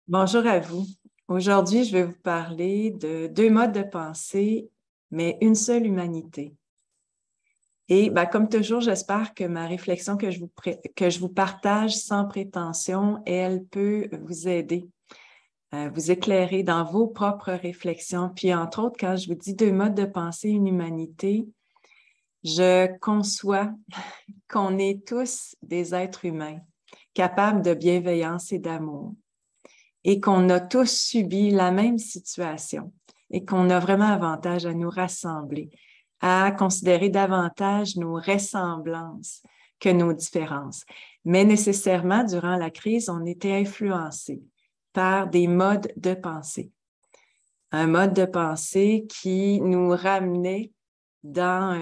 Bonjour à vous. Aujourd'hui, je vais vous parler de deux modes de pensée, mais une seule humanité. Et comme toujours, j'espère que ma réflexion que je vous partage sans prétention, elle peut vous aider, vous éclairer dans vos propres réflexions. Puis, entre autres, quand je vous dis deux modes de pensée, une humanité, je conçois qu'on est tous des êtres humains capables de bienveillance et d'amour, et qu'on a tous subi la même situation et qu'on a vraiment avantage à nous rassembler, à considérer davantage nos ressemblances que nos différences. Mais nécessairement, durant la crise, on était influencé par des modes de pensée. Un mode de pensée qui nous ramenait dans,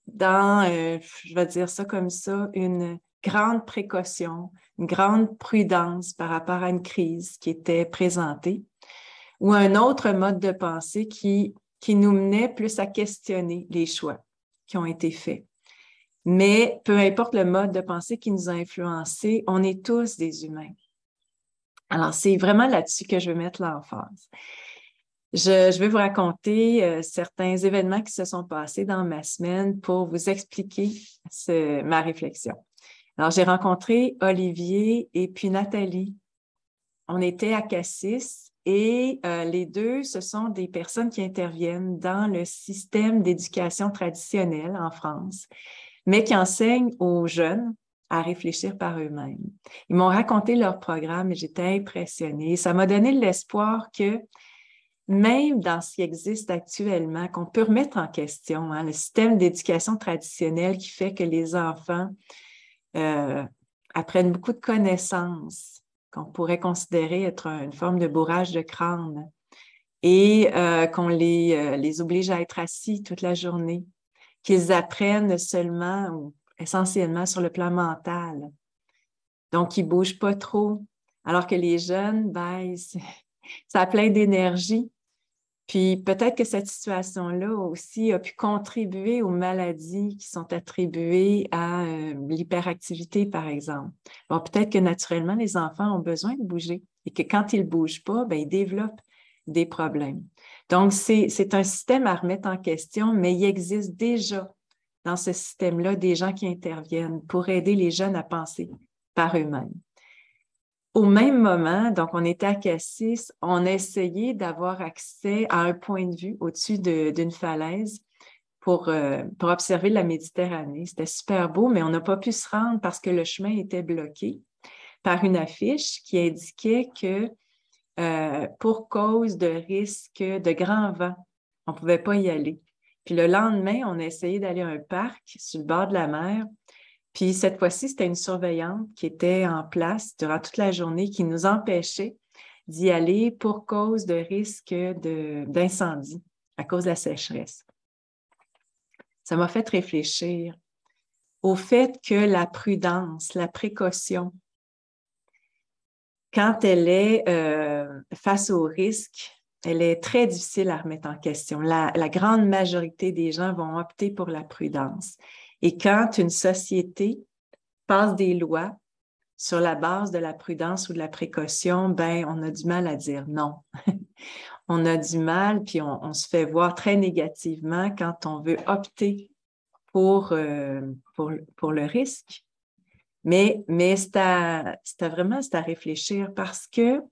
je vais dire ça comme ça, une grande précaution, une grande prudence par rapport à une crise qui était présentée, ou un autre mode de pensée qui nous menait plus à questionner les choix qui ont été faits. Mais peu importe le mode de pensée qui nous a influencés, on est tous des humains. Alors, c'est vraiment là-dessus que je veux mettre l'emphase. Je vais vous raconter certains événements qui se sont passés dans ma semaine pour vous expliquer ma réflexion. Alors, j'ai rencontré Olivier et puis Nathalie. On était à Cassis et les deux, ce sont des personnes qui interviennent dans le système d'éducation traditionnelle en France, mais qui enseignent aux jeunes à réfléchir par eux-mêmes. Ils m'ont raconté leur programme et j'étais impressionnée. Ça m'a donné l'espoir que même dans ce qui existe actuellement, qu'on peut remettre en question, le système d'éducation traditionnelle qui fait que les enfants apprennent beaucoup de connaissances qu'on pourrait considérer être une forme de bourrage de crâne et qu'on les oblige à être assis toute la journée, qu'ils apprennent seulement ou essentiellement sur le plan mental. Donc, ils ne bougent pas trop, alors que les jeunes, ça a plein d'énergie. Puis peut-être que cette situation-là aussi a pu contribuer aux maladies qui sont attribuées à l'hyperactivité, par exemple. Bon, peut-être que naturellement, les enfants ont besoin de bouger et que quand ils ne bougent pas, ils développent des problèmes. Donc, c'est un système à remettre en question, mais il existe déjà dans ce système-là des gens qui interviennent pour aider les jeunes à penser par eux-mêmes. Au même moment, donc on était à Cassis, on a essayé d'avoir accès à un point de vue au-dessus d'une falaise pour observer la Méditerranée. C'était super beau, mais on n'a pas pu se rendre parce que le chemin était bloqué par une affiche qui indiquait que pour cause de risque de grand vent, on ne pouvait pas y aller. Puis le lendemain, on a essayé d'aller à un parc sur le bord de la mer. Puis cette fois-ci, c'était une surveillante qui était en place durant toute la journée qui nous empêchait d'y aller pour cause de risque d'incendie à cause de la sécheresse. Ça m'a fait réfléchir au fait que la prudence, la précaution, quand elle est face au risque, elle est très difficile à remettre en question. La grande majorité des gens vont opter pour la prudence. Et quand une société passe des lois sur la base de la prudence ou de la précaution, on a du mal à dire non. On a du mal, puis on se fait voir très négativement quand on veut opter pour le risque. Mais vraiment, c'est à réfléchir parce que, vous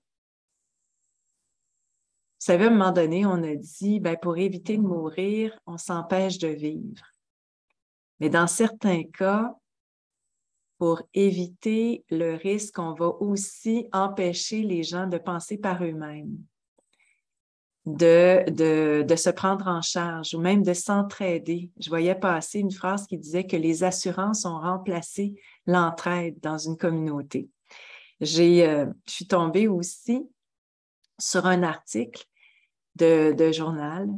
savez, à un moment donné, on a dit, pour éviter de mourir, on s'empêche de vivre. Mais dans certains cas, pour éviter le risque, on va aussi empêcher les gens de penser par eux-mêmes, de se prendre en charge ou même de s'entraider. Je voyais passer une phrase qui disait que les assurances ont remplacé l'entraide dans une communauté. Je suis tombée aussi sur un article de journal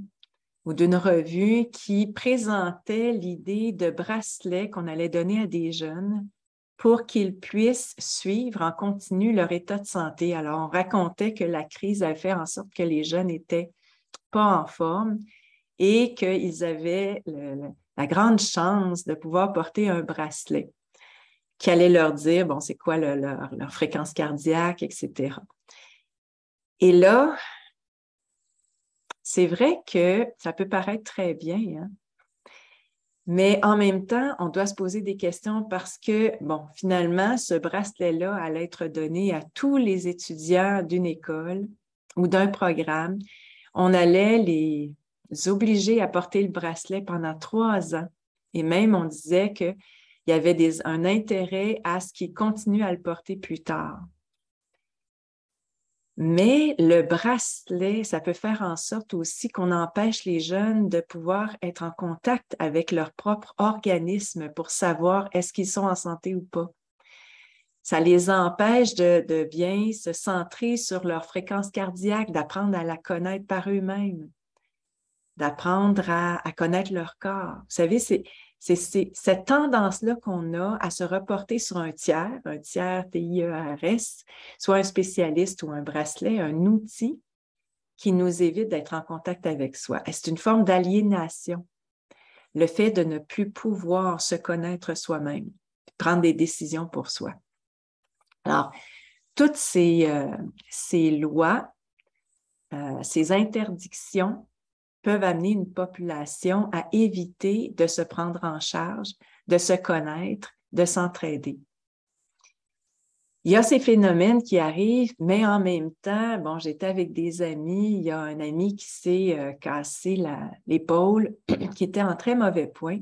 ou d'une revue qui présentait l'idée de bracelets qu'on allait donner à des jeunes pour qu'ils puissent suivre en continu leur état de santé. Alors, on racontait que la crise avait fait en sorte que les jeunes n'étaient pas en forme et qu'ils avaient la grande chance de pouvoir porter un bracelet. qui allait leur dire, bon, c'est quoi leur fréquence cardiaque, etc. Et là, c'est vrai que ça peut paraître très bien, hein? Mais en même temps, on doit se poser des questions parce que, bon, finalement, ce bracelet-là allait être donné à tous les étudiants d'une école ou d'un programme. On allait les obliger à porter le bracelet pendant 3 ans. Et même, on disait qu'il y avait un intérêt à ce qu'ils continuent à le porter plus tard. Mais le bracelet, ça peut faire en sorte aussi qu'on empêche les jeunes de pouvoir être en contact avec leur propre organisme pour savoir est-ce qu'ils sont en santé ou pas. Ça les empêche de bien se centrer sur leur fréquence cardiaque, d'apprendre à la connaître par eux-mêmes, d'apprendre à connaître leur corps. Vous savez, c'est cette tendance-là qu'on a à se reporter sur un tiers TIERS, soit un spécialiste ou un bracelet, un outil qui nous évite d'être en contact avec soi. C'est une forme d'aliénation, le fait de ne plus pouvoir se connaître soi-même, prendre des décisions pour soi. Alors, toutes ces lois, ces interdictions peuvent amener une population à éviter de se prendre en charge, de se connaître, de s'entraider. Il y a ces phénomènes qui arrivent, mais en même temps, bon, j'étais avec des amis, il y a un ami qui s'est cassé l'épaule, qui était en très mauvais point,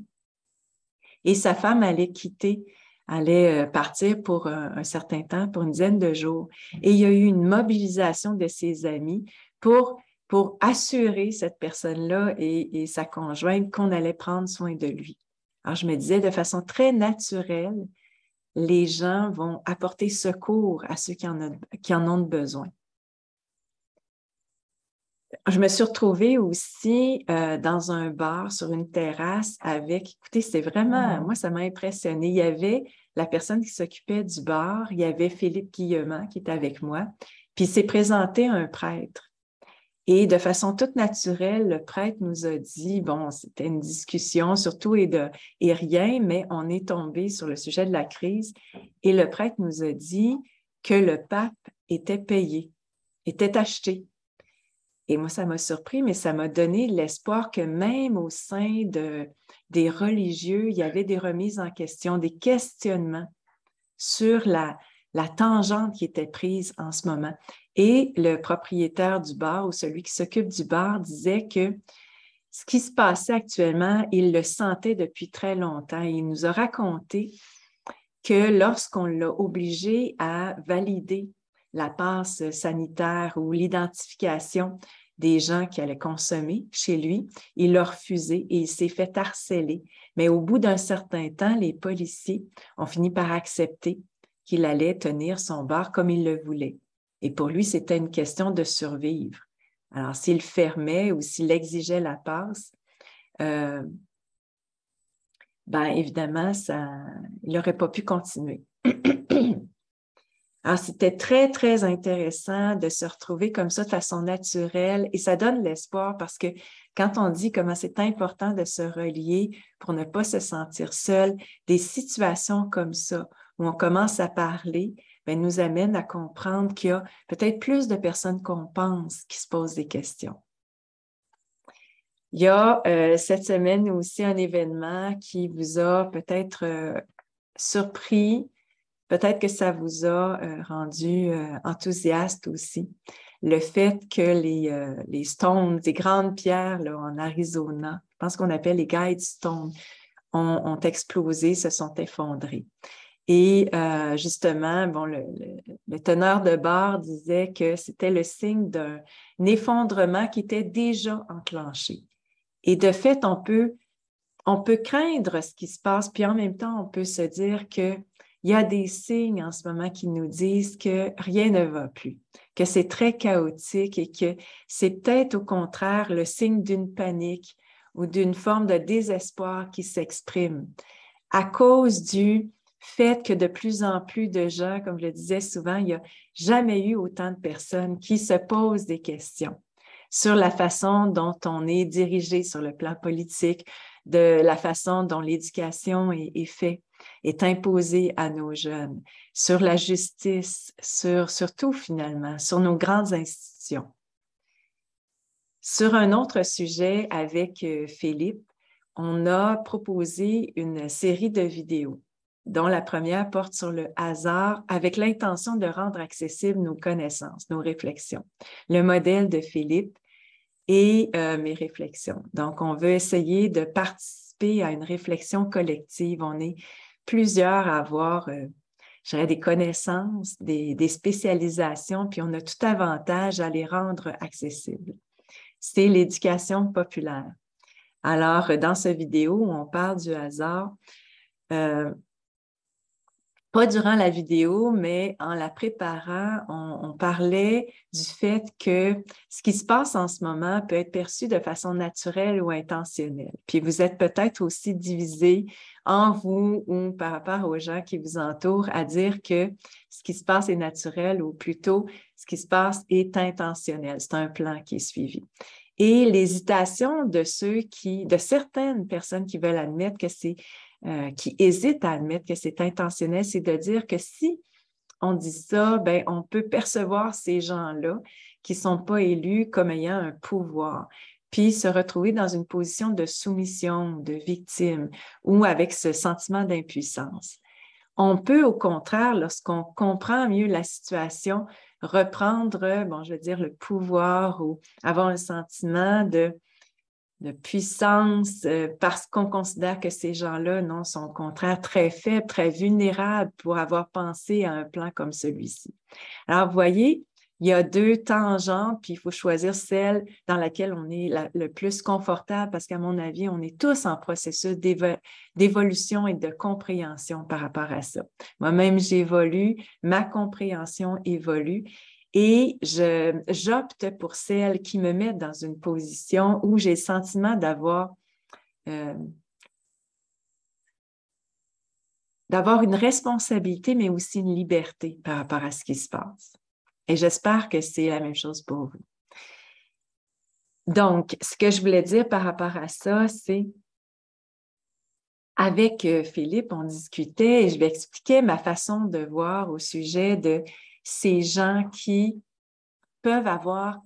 et sa femme allait partir pour un certain temps, pour une dizaine de jours. Et il y a eu une mobilisation de ses amis pour assurer cette personne-là et sa conjointe qu'on allait prendre soin de lui. Alors, je me disais, de façon très naturelle, les gens vont apporter secours à ceux qui en ont besoin. Je me suis retrouvée aussi dans un bar sur une terrasse écoutez, c'est vraiment, moi, ça m'a impressionné. Il y avait la personne qui s'occupait du bar, il y avait Philippe Guillemant qui était avec moi, puis il s'est présenté un prêtre. Et de façon toute naturelle, le prêtre nous a dit, bon, c'était une discussion surtout et rien, mais on est tombé sur le sujet de la crise. Et le prêtre nous a dit que le pape était payé, était acheté. Et moi, ça m'a surpris, mais ça m'a donné l'espoir que même au sein des religieux, il y avait des remises en question, des questionnements sur la tangente qui était prise en ce moment. Et le propriétaire du bar ou celui qui s'occupe du bar disait que ce qui se passait actuellement, il le sentait depuis très longtemps. Il nous a raconté que lorsqu'on l'a obligé à valider la passe sanitaire ou l'identification des gens qui allaient consommer chez lui, il l'a refusé et il s'est fait harceler. Mais au bout d'un certain temps, les policiers ont fini par accepter qu'il allait tenir son bar comme il le voulait. Et pour lui, c'était une question de survivre. Alors, s'il fermait ou s'il exigeait la passe, évidemment, il n'aurait pas pu continuer. Alors, c'était très, très intéressant de se retrouver comme ça de façon naturelle et ça donne l'espoir parce que quand on dit comment c'est important de se relier pour ne pas se sentir seul, des situations comme ça où on commence à parler, nous amène à comprendre qu'il y a peut-être plus de personnes qu'on pense qui se posent des questions. Il y a cette semaine aussi un événement qui vous a peut-être surpris. Peut-être que ça vous a rendu enthousiaste aussi. Le fait que les stones, des grandes pierres là, en Arizona, je pense qu'on appelle les Guidestones, ont explosé, se sont effondrés. Et justement, bon, le teneur de bar disait que c'était le signe d'un effondrement qui était déjà enclenché. Et de fait, on peut craindre ce qui se passe, puis en même temps, on peut se dire que il y a des signes en ce moment qui nous disent que rien ne va plus, que c'est très chaotique et que c'est peut-être au contraire le signe d'une panique ou d'une forme de désespoir qui s'exprime à cause du fait que de plus en plus de gens, comme je le disais souvent, il n'y a jamais eu autant de personnes qui se posent des questions sur la façon dont on est dirigé sur le plan politique, de la façon dont l'éducation est faite. est imposée à nos jeunes, sur la justice, sur tout finalement, sur nos grandes institutions. Sur un autre sujet avec Philippe, on a proposé une série de vidéos, dont la première porte sur le hasard avec l'intention de rendre accessibles nos connaissances, nos réflexions. Le modèle de Philippe et mes réflexions. Donc, on veut essayer de participer à une réflexion collective. On est plusieurs à avoir, je dirais, des connaissances, des spécialisations, puis on a tout avantage à les rendre accessibles. C'est l'éducation populaire. Alors, dans cette vidéo, on parle du hasard, pas durant la vidéo, mais en la préparant, on parlait du fait que ce qui se passe en ce moment peut être perçu de façon naturelle ou intentionnelle. Puis vous êtes peut-être aussi divisés en vous ou par rapport aux gens qui vous entourent à dire que ce qui se passe est naturel ou plutôt ce qui se passe est intentionnel. C'est un plan qui est suivi. Et l'hésitation de certaines personnes qui veulent admettre que qui hésitent à admettre que c'est intentionnel, c'est de dire que si on dit ça, ben, on peut percevoir ces gens-là qui ne sont pas élus comme ayant un pouvoir, puis se retrouver dans une position de soumission, de victime ou avec ce sentiment d'impuissance. On peut, au contraire, lorsqu'on comprend mieux la situation, reprendre, bon, je veux dire, le pouvoir ou avoir un sentiment de puissance parce qu'on considère que ces gens-là, non, sont au contraire très faibles, très vulnérables pour avoir pensé à un plan comme celui-ci. Alors, vous voyez, il y a deux tangentes, puis il faut choisir celle dans laquelle on est le plus confortable parce qu'à mon avis, on est tous en processus d'évolution et de compréhension par rapport à ça. Moi-même, j'évolue, ma compréhension évolue et j'opte pour celle qui me met dans une position où j'ai le sentiment d'avoir une responsabilité, mais aussi une liberté par rapport à ce qui se passe. Et j'espère que c'est la même chose pour vous. Donc, ce que je voulais dire par rapport à ça, c'est avec Philippe, on discutait et je lui expliquais ma façon de voir au sujet de ces gens qui peuvent avoir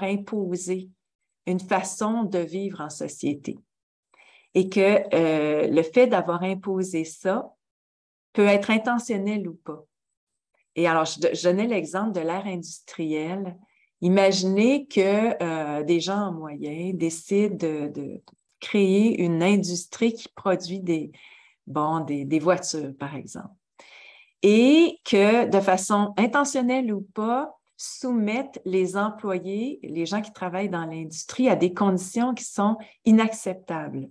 imposé une façon de vivre en société. Et que le fait d'avoir imposé ça peut être intentionnel ou pas. Et alors, je donnais l'exemple de l'ère industrielle. Imaginez que des gens en moyen décident de créer une industrie qui produit des voitures, par exemple. Et que, de façon intentionnelle ou pas, soumettent les employés, les gens qui travaillent dans l'industrie, à des conditions qui sont inacceptables.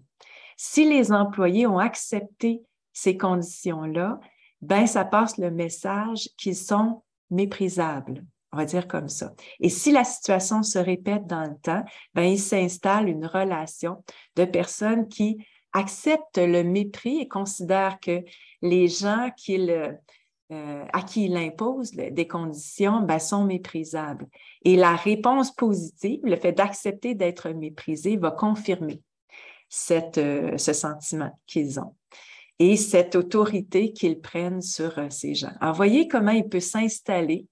Si les employés ont accepté ces conditions-là, ben ça passe le message qu'ils sont méprisables, on va dire comme ça. Et si la situation se répète dans le temps, ben il s'installe une relation de personnes qui acceptent le mépris et considèrent que les gens à qui il impose des conditions ben, sont méprisables. Et la réponse positive, le fait d'accepter d'être méprisé, va confirmer ce sentiment qu'ils ont et cette autorité qu'ils prennent sur ces gens. Alors, voyez comment il peut s'installer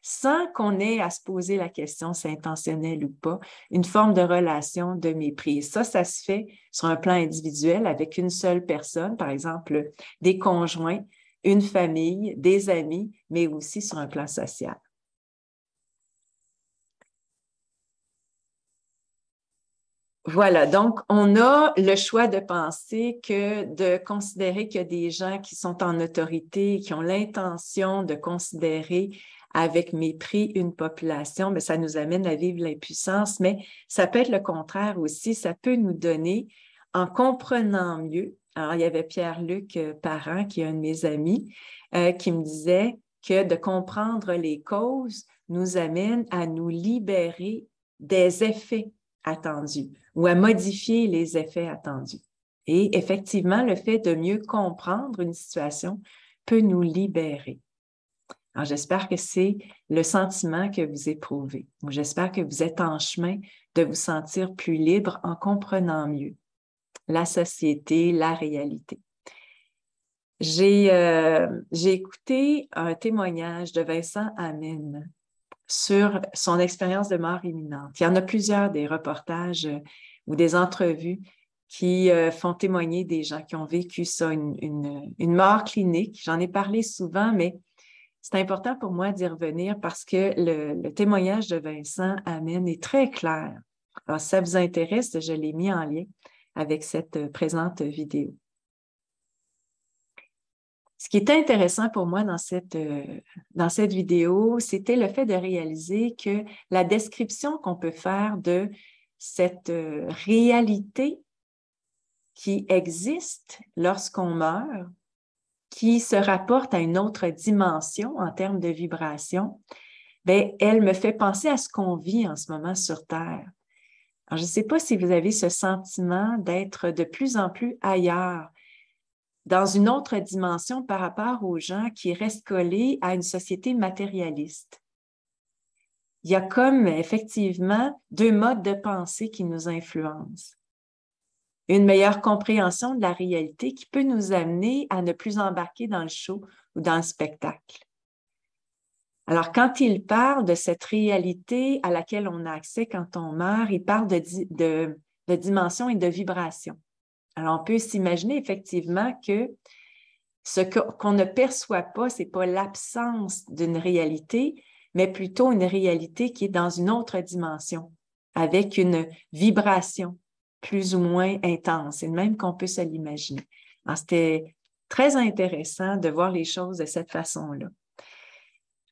sans qu'on ait à se poser la question si c'est intentionnel ou pas, une forme de relation de mépris. Ça se fait sur un plan individuel avec une seule personne, par exemple des conjoints, une famille, des amis, mais aussi sur un plan social. Voilà, donc on a le choix de penser que de considérer qu'il y a des gens qui sont en autorité, qui ont l'intention de considérer avec mépris une population, mais ça nous amène à vivre l'impuissance, mais ça peut être le contraire aussi, ça peut nous donner, en comprenant mieux, alors il y avait Pierre-Luc Parent, qui est un de mes amis, qui me disait que de comprendre les causes nous amène à nous libérer des effets attendus ou à modifier les effets attendus. Et effectivement, le fait de mieux comprendre une situation peut nous libérer. Alors, j'espère que c'est le sentiment que vous éprouvez. J'espère que vous êtes en chemin de vous sentir plus libre en comprenant mieux la société, la réalité. J'ai écouté un témoignage de Vincent Amin sur son expérience de mort imminente. Il y en a plusieurs des reportages ou des entrevues qui font témoigner des gens qui ont vécu ça, une mort clinique. J'en ai parlé souvent, mais c'est important pour moi d'y revenir parce que le témoignage de Vincent Amin est très clair. Alors, si ça vous intéresse, je l'ai mis en lien avec cette présente vidéo. Ce qui est intéressant pour moi dans cette vidéo, c'était le fait de réaliser que la description qu'on peut faire de cette réalité qui existe lorsqu'on meurt, qui se rapporte à une autre dimension en termes de vibration, bien, elle me fait penser à ce qu'on vit en ce moment sur Terre. Alors, je ne sais pas si vous avez ce sentiment d'être de plus en plus ailleurs, dans une autre dimension par rapport aux gens qui restent collés à une société matérialiste. Il y a comme effectivement deux modes de pensée qui nous influencent. Une meilleure compréhension de la réalité qui peut nous amener à ne plus embarquer dans le show ou dans le spectacle. Alors, quand il parle de cette réalité à laquelle on a accès quand on meurt, il parle de dimension et de vibration. Alors, on peut s'imaginer effectivement que ce qu'on ne perçoit pas, ce n'est pas l'absence d'une réalité, mais plutôt une réalité qui est dans une autre dimension, avec une vibration plus ou moins intense, et même qu'on peut se l'imaginer. Alors, c'était très intéressant de voir les choses de cette façon-là.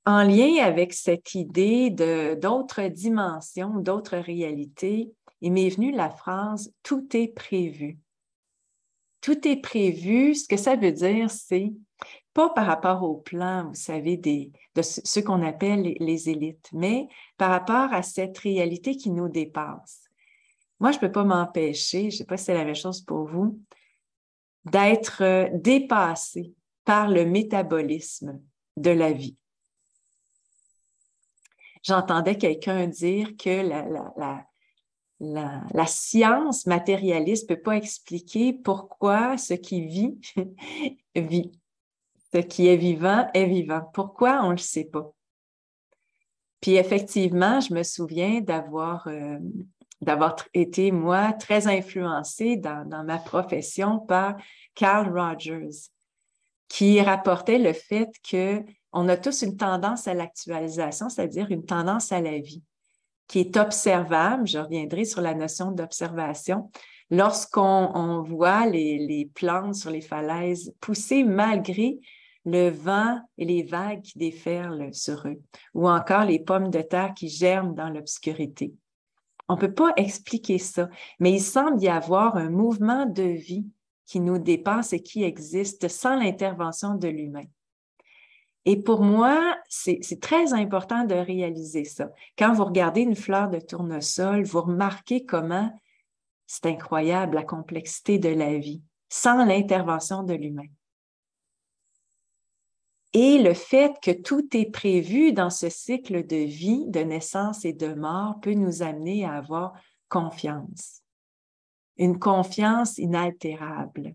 En lien avec cette idée d'autres dimensions, d'autres réalités, il m'est venu la phrase « tout est prévu ». Tout est prévu, ce que ça veut dire, c'est pas par rapport au plan, vous savez, de ceux qu'on appelle les élites, mais par rapport à cette réalité qui nous dépasse. Moi, je ne peux pas m'empêcher, je ne sais pas si c'est la même chose pour vous, d'être dépassée par le métabolisme de la vie. J'entendais quelqu'un dire que la science matérialiste ne peut pas expliquer pourquoi ce qui vit, vit. Ce qui est vivant est vivant. Pourquoi? On ne le sait pas. Puis effectivement, je me souviens d'avoir été, moi, très influencée dans ma profession par Carl Rogers, qui rapportait le fait qu'on a tous une tendance à l'actualisation, c'est-à-dire une tendance à la vie, qui est observable. Je reviendrai sur la notion d'observation. Lorsqu'on voit les plantes sur les falaises pousser malgré le vent et les vagues qui déferlent sur eux, ou encore les pommes de terre qui germent dans l'obscurité. On ne peut pas expliquer ça, mais il semble y avoir un mouvement de vie qui nous dépasse et qui existe sans l'intervention de l'humain. Et pour moi, c'est très important de réaliser ça. Quand vous regardez une fleur de tournesol, vous remarquez comment c'est incroyable la complexité de la vie sans l'intervention de l'humain. Et le fait que tout est prévu dans ce cycle de vie, de naissance et de mort peut nous amener à avoir confiance. Une confiance inaltérable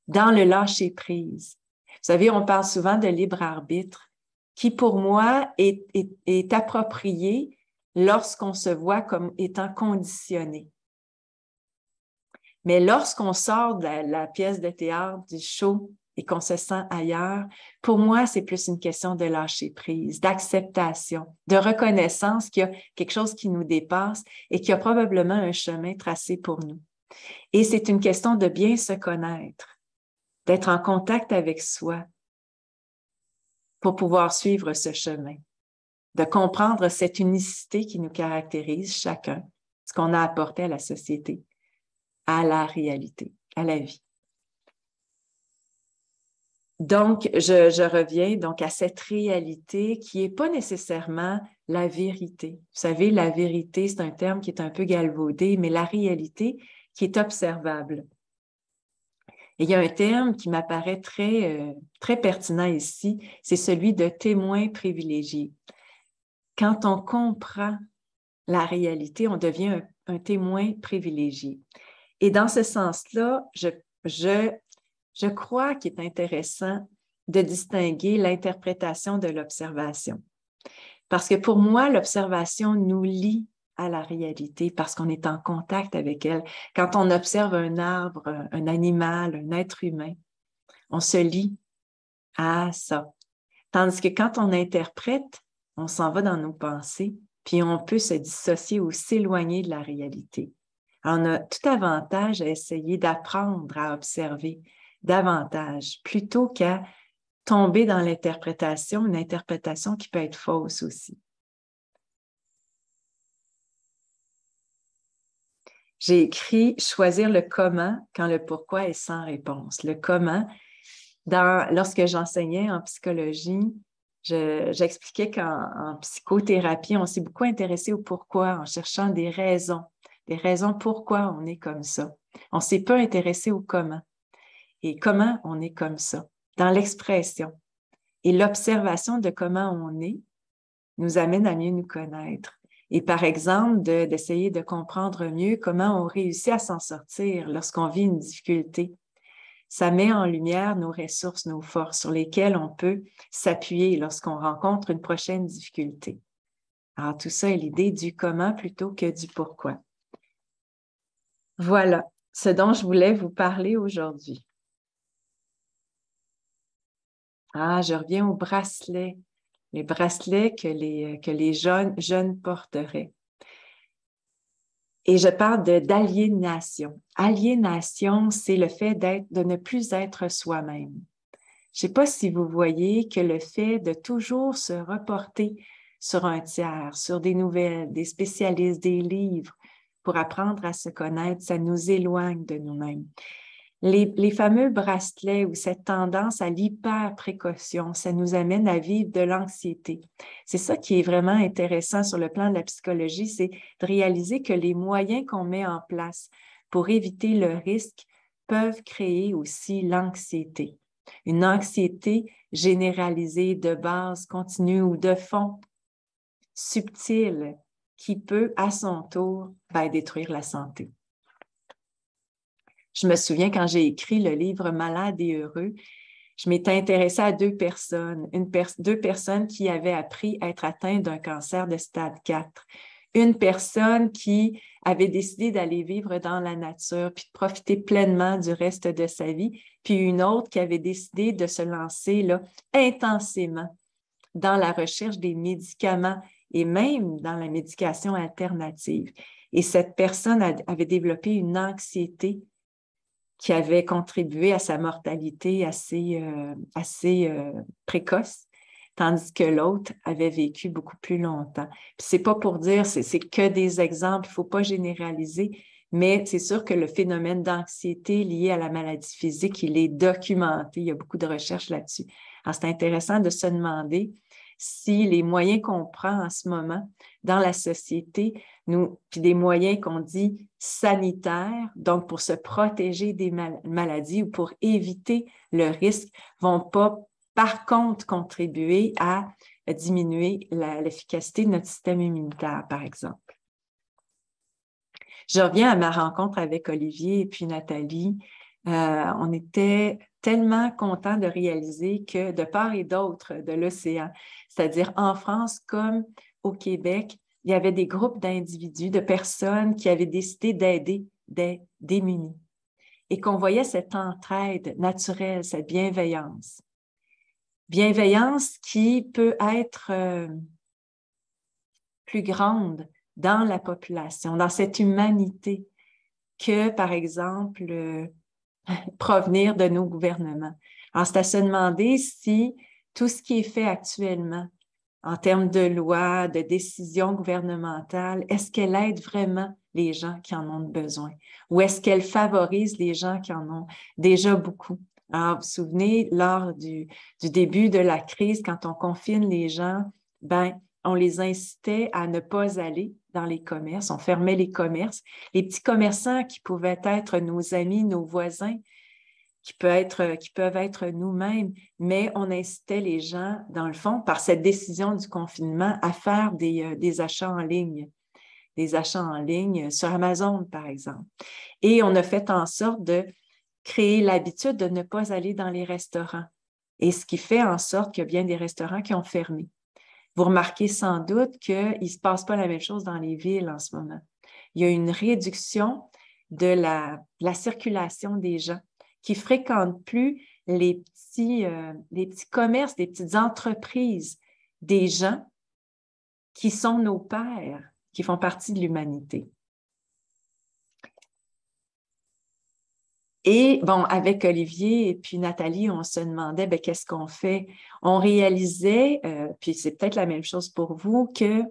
dans le lâcher-prise. Vous savez, on parle souvent de libre arbitre, qui pour moi est approprié lorsqu'on se voit comme étant conditionné. Mais lorsqu'on sort de la pièce de théâtre, du show, et qu'on se sent ailleurs, pour moi, c'est plus une question de lâcher prise, d'acceptation, de reconnaissance qu'il y a quelque chose qui nous dépasse et qu'il y a probablement un chemin tracé pour nous. Et c'est une question de bien se connaître, d'être en contact avec soi pour pouvoir suivre ce chemin, de comprendre cette unicité qui nous caractérise chacun, ce qu'on a apporté à la société, à la réalité, à la vie. Donc, je reviens donc à cette réalité qui n'est pas nécessairement la vérité. Vous savez, la vérité, c'est un terme qui est un peu galvaudé, mais la réalité qui est observable. Et il y a un terme qui m'apparaît très pertinent ici, c'est celui de témoin privilégié. Quand on comprend la réalité, on devient un témoin privilégié. Et dans ce sens-là, je je crois qu'il est intéressant de distinguer l'interprétation de l'observation. Parce que pour moi, l'observation nous lie à la réalité parce qu'on est en contact avec elle. Quand on observe un arbre, un animal, un être humain, on se lie à ça. Tandis que quand on interprète, on s'en va dans nos pensées, puis on peut se dissocier ou s'éloigner de la réalité. Alors, on a tout avantage à essayer d'apprendre à observer davantage plutôt qu'à tomber dans l'interprétation, une interprétation qui peut être fausse aussi. J'ai écrit « Choisir le comment quand le pourquoi est sans réponse ». Le comment, lorsque j'enseignais en psychologie, j'expliquais qu'en psychothérapie, on s'est beaucoup intéressé au pourquoi en cherchant des raisons pourquoi on est comme ça. On ne s'est pas intéressé au comment. Et comment on est comme ça, dans l'expression. Et l'observation de comment on est nous amène à mieux nous connaître. Et par exemple, d'essayer de comprendre mieux comment on réussit à s'en sortir lorsqu'on vit une difficulté. Ça met en lumière nos ressources, nos forces sur lesquelles on peut s'appuyer lorsqu'on rencontre une prochaine difficulté. Alors, tout ça est l'idée du comment plutôt que du pourquoi. Voilà ce dont je voulais vous parler aujourd'hui. Ah, je reviens aux bracelets. Les bracelets que les jeunes porteraient. Et je parle d'aliénation. Aliénation, c'est le fait de ne plus être soi-même. Je ne sais pas si vous voyez que le fait de toujours se reporter sur un tiers, sur des nouvelles, des spécialistes, des livres, pour apprendre à se connaître, ça nous éloigne de nous-mêmes. Les fameux bracelets ou cette tendance à l'hyper-précaution, ça nous amène à vivre de l'anxiété. C'est ça qui est vraiment intéressant sur le plan de la psychologie, c'est de réaliser que les moyens qu'on met en place pour éviter le risque peuvent créer aussi l'anxiété. Une anxiété généralisée de base, continue ou de fond, subtile, qui peut à son tour détruire la santé. Je me souviens quand j'ai écrit le livre « Malade et heureux », je m'étais intéressée à deux personnes qui avaient appris à être atteintes d'un cancer de stade 4. Une personne qui avait décidé d'aller vivre dans la nature puis de profiter pleinement du reste de sa vie, puis une autre qui avait décidé de se lancer là, intensément dans la recherche des médicaments et même dans la médication alternative. Et cette personne avait développé une anxiété qui avait contribué à sa mortalité assez précoce, tandis que l'autre avait vécu beaucoup plus longtemps. Ce n'est pas pour dire, c'est que des exemples, il ne faut pas généraliser, mais c'est sûr que le phénomène d'anxiété lié à la maladie physique, il est documenté, il y a beaucoup de recherches là-dessus. Alors, c'est intéressant de se demander si les moyens qu'on prend en ce moment dans la société, puis des moyens qu'on dit sanitaires, donc pour se protéger des maladies ou pour éviter le risque, vont pas, par contre, contribuer à diminuer l'efficacité de notre système immunitaire, par exemple. Je reviens à ma rencontre avec Olivier et puis Nathalie. On était tellement contents de réaliser que de part et d'autre de l'océan, c'est-à-dire en France comme au Québec, il y avait des groupes d'individus, de personnes qui avaient décidé d'aider des démunis et qu'on voyait cette entraide naturelle, cette bienveillance. Bienveillance qui peut être plus grande dans la population, dans cette humanité que, par exemple, provenir de nos gouvernements. Alors, c'est à se demander si tout ce qui est fait actuellement en termes de lois, de décisions gouvernementales, est-ce qu'elle aide vraiment les gens qui en ont besoin? Ou est-ce qu'elle favorise les gens qui en ont déjà beaucoup? Alors, vous vous souvenez, lors du début de la crise, quand on confine les gens, on les incitait à ne pas aller dans les commerces, on fermait les commerces. Les petits commerçants qui pouvaient être nos amis, nos voisins, qui peuvent être nous-mêmes, mais on incitait les gens, dans le fond, par cette décision du confinement, à faire des achats en ligne. Des achats en ligne sur Amazon, par exemple. Et on a fait en sorte créé l'habitude de ne pas aller dans les restaurants. Et ce qui fait en sorte qu'il y a bien des restaurants qui ont fermé. Vous remarquez sans doute qu'il ne se passe pas la même chose dans les villes en ce moment. Il y a une réduction de la circulation des gens qui ne fréquentent plus les petits commerces, les petites entreprises des gens qui sont nos pères, qui font partie de l'humanité. Et bon, avec Olivier et puis Nathalie, on se demandait, bien, qu'est-ce qu'on fait? On réalisait, puis c'est peut-être la même chose pour vous, que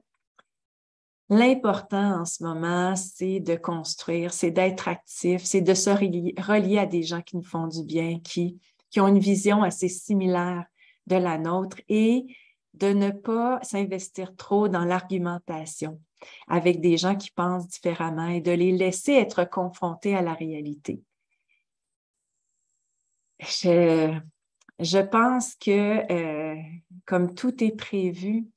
l'important en ce moment, c'est de construire, c'est d'être actif, c'est de se relier à des gens qui nous font du bien, qui ont une vision assez similaire de la nôtre et de ne pas s'investir trop dans l'argumentation avec des gens qui pensent différemment et de les laisser être confrontés à la réalité. Je pense que, comme tout est prévu,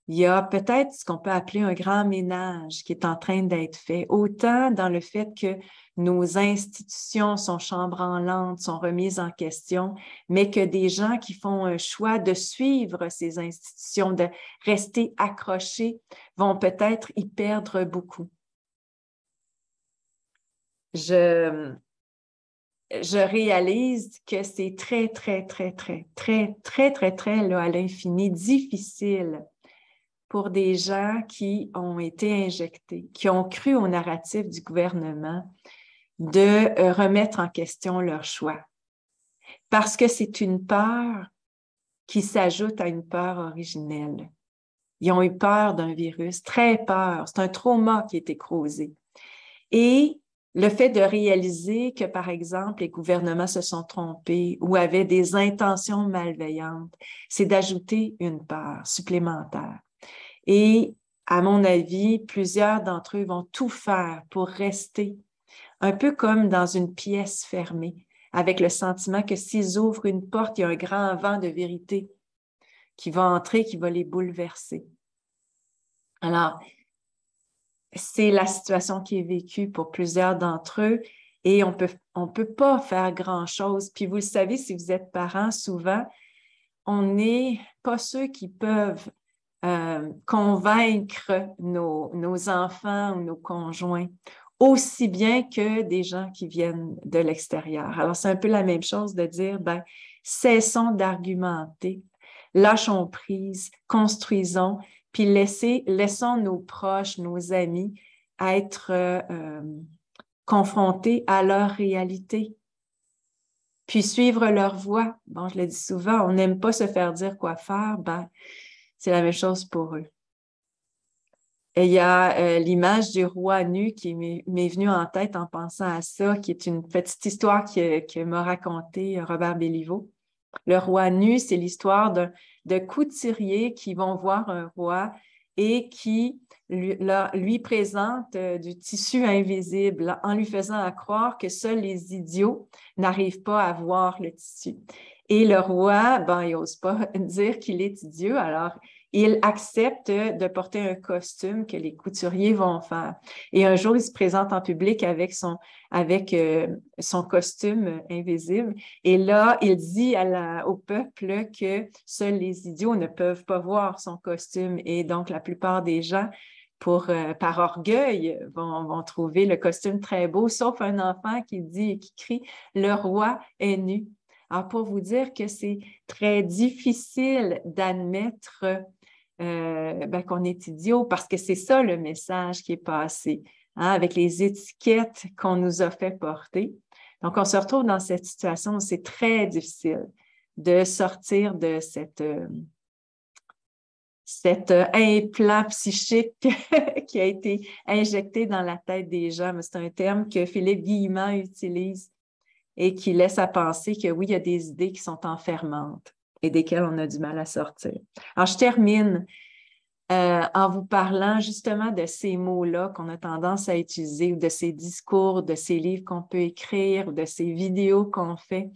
il y a peut-être ce qu'on peut appeler un grand ménage qui est en train d'être fait, autant dans le fait que nos institutions sont chambranlantes, sont remises en question, mais que des gens qui font un choix de suivre ces institutions, de rester accrochés, vont peut-être y perdre beaucoup. Je réalise que c'est très, là, à l'infini, difficile pour des gens qui ont été injectés, qui ont cru au narratif du gouvernement de remettre en question leur choix. Parce que c'est une peur qui s'ajoute à une peur originelle. Ils ont eu peur d'un virus, très peur. C'est un trauma qui a été causé. Et le fait de réaliser que, par exemple, les gouvernements se sont trompés ou avaient des intentions malveillantes, c'est d'ajouter une peur supplémentaire. Et à mon avis, plusieurs d'entre eux vont tout faire pour rester un peu comme dans une pièce fermée, avec le sentiment que s'ils ouvrent une porte, il y a un grand vent de vérité qui va entrer, qui va les bouleverser. Alors, c'est la situation qui est vécue pour plusieurs d'entre eux et on peut pas faire grand-chose. Puis vous le savez, si vous êtes parents, souvent, on n'est pas ceux qui peuvent convaincre nos enfants ou nos conjoints, aussi bien que des gens qui viennent de l'extérieur. Alors, c'est un peu la même chose de dire, ben, cessons d'argumenter, lâchons prise, construisons, puis laissons nos proches, nos amis être confrontés à leur réalité, puis suivre leur voie. Bon, je le dis souvent, on n'aime pas se faire dire quoi faire, ben, c'est la même chose pour eux. Et il y a l'image du roi nu qui m'est venue en tête en pensant à ça, qui est une petite histoire que m'a raconté Robert Béliveau. Le roi nu, c'est l'histoire de couturiers qui vont voir un roi et qui lui présentent du tissu invisible en lui faisant croire que seuls les idiots n'arrivent pas à voir le tissu. Et le roi, ben, il n'ose pas dire qu'il est idiot, alors il accepte de porter un costume que les couturiers vont faire. Et un jour, il se présente en public avec son costume invisible. Et là, il dit au peuple que seuls les idiots ne peuvent pas voir son costume. Et donc, la plupart des gens, par orgueil, vont trouver le costume très beau, sauf un enfant qui dit et qui crie « Le roi est nu ». Alors, pour vous dire que c'est très difficile d'admettre qu'on est idiot, parce que c'est ça le message qui est passé, hein, avec les étiquettes qu'on nous a fait porter. Donc, on se retrouve dans cette situation où c'est très difficile de sortir de cet implant psychique qui a été injecté dans la tête des gens. C'est un terme que Philippe Guillemot utilise et qui laisse à penser que oui, il y a des idées qui sont enfermantes et desquelles on a du mal à sortir. Alors, je termine en vous parlant justement de ces mots-là qu'on a tendance à utiliser, ou de ces discours, de ces livres qu'on peut écrire, ou de ces vidéos qu'on fait.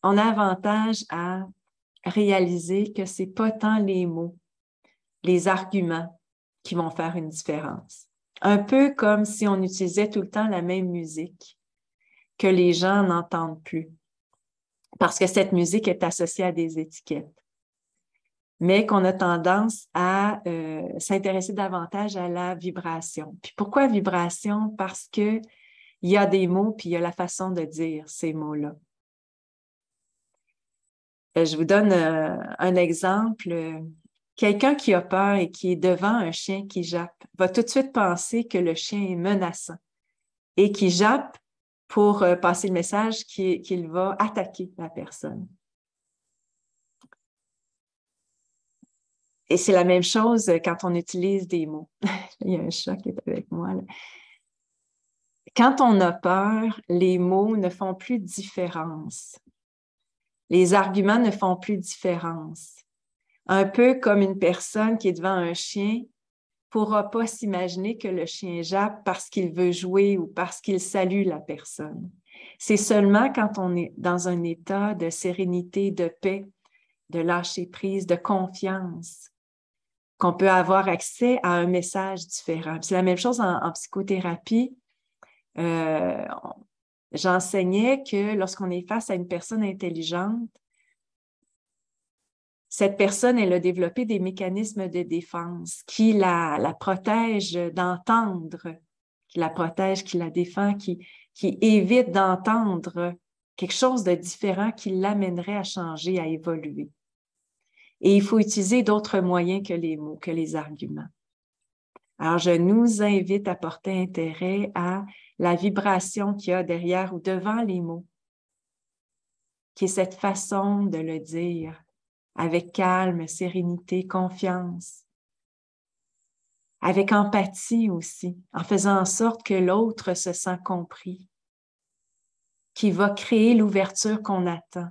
On a avantage à réaliser que ce n'est pas tant les mots, les arguments qui vont faire une différence. Un peu comme si on utilisait tout le temps la même musique. que les gens n'entendent plus. Parce que cette musique est associée à des étiquettes. Mais qu'on a tendance à s'intéresser davantage à la vibration. Puis pourquoi vibration? Parce qu'il y a des mots, puis il y a la façon de dire ces mots-là. Je vous donne un exemple. Quelqu'un qui a peur et qui est devant un chien qui jappe va tout de suite penser que le chien est menaçant et qui jappe pour passer le message qu'il va attaquer la personne. Et c'est la même chose quand on utilise des mots. Il y a un chat qui est avec moi, là. Quand on a peur, les mots ne font plus différence. Les arguments ne font plus différence. Un peu comme une personne qui est devant un chien ne pourra pas s'imaginer que le chien jappe parce qu'il veut jouer ou parce qu'il salue la personne. C'est seulement quand on est dans un état de sérénité, de paix, de lâcher prise, de confiance, qu'on peut avoir accès à un message différent. C'est la même chose en psychothérapie. J'enseignais que lorsqu'on est face à une personne intelligente, cette personne, elle a développé des mécanismes de défense qui la protègent d'entendre, qui la protègent, qui la défend, qui évite d'entendre quelque chose de différent qui l'amènerait à changer, à évoluer. Et il faut utiliser d'autres moyens que les mots, que les arguments. Alors, je nous invite à porter intérêt à la vibration qu'il y a derrière ou devant les mots, qui est cette façon de le dire avec calme, sérénité, confiance, avec empathie aussi, en faisant en sorte que l'autre se sent compris, qui va créer l'ouverture qu'on attend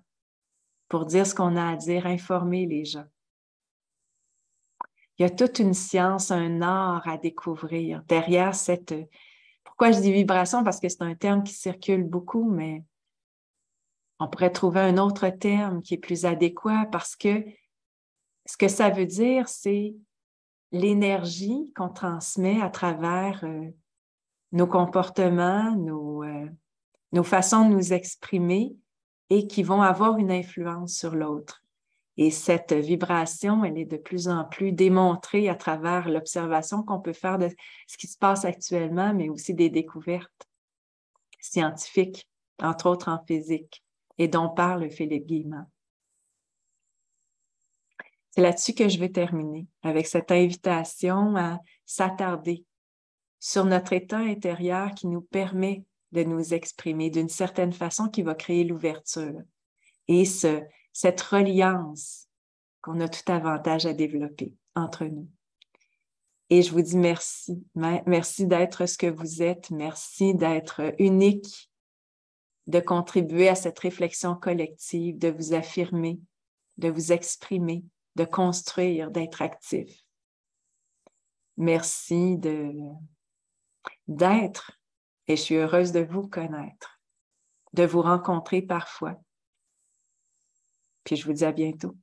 pour dire ce qu'on a à dire, informer les gens. Il y a toute une science, un art à découvrir derrière cette... Pourquoi je dis vibration? Parce que c'est un terme qui circule beaucoup, mais on pourrait trouver un autre terme qui est plus adéquat parce que ce que ça veut dire, c'est l'énergie qu'on transmet à travers nos comportements, nos façons de nous exprimer et qui vont avoir une influence sur l'autre. Et cette vibration, elle est de plus en plus démontrée à travers l'observation qu'on peut faire de ce qui se passe actuellement, mais aussi des découvertes scientifiques, entre autres en physique, et dont parle Philippe Guillemot. C'est là-dessus que je vais terminer, avec cette invitation à s'attarder sur notre état intérieur qui nous permet de nous exprimer d'une certaine façon qui va créer l'ouverture et cette reliance qu'on a tout avantage à développer entre nous. Et je vous dis merci. Merci d'être ce que vous êtes. Merci d'être unique, de contribuer à cette réflexion collective, de vous affirmer, de vous exprimer, de construire, d'être actif. Merci d'être, et je suis heureuse de vous connaître, de vous rencontrer parfois. Puis je vous dis à bientôt.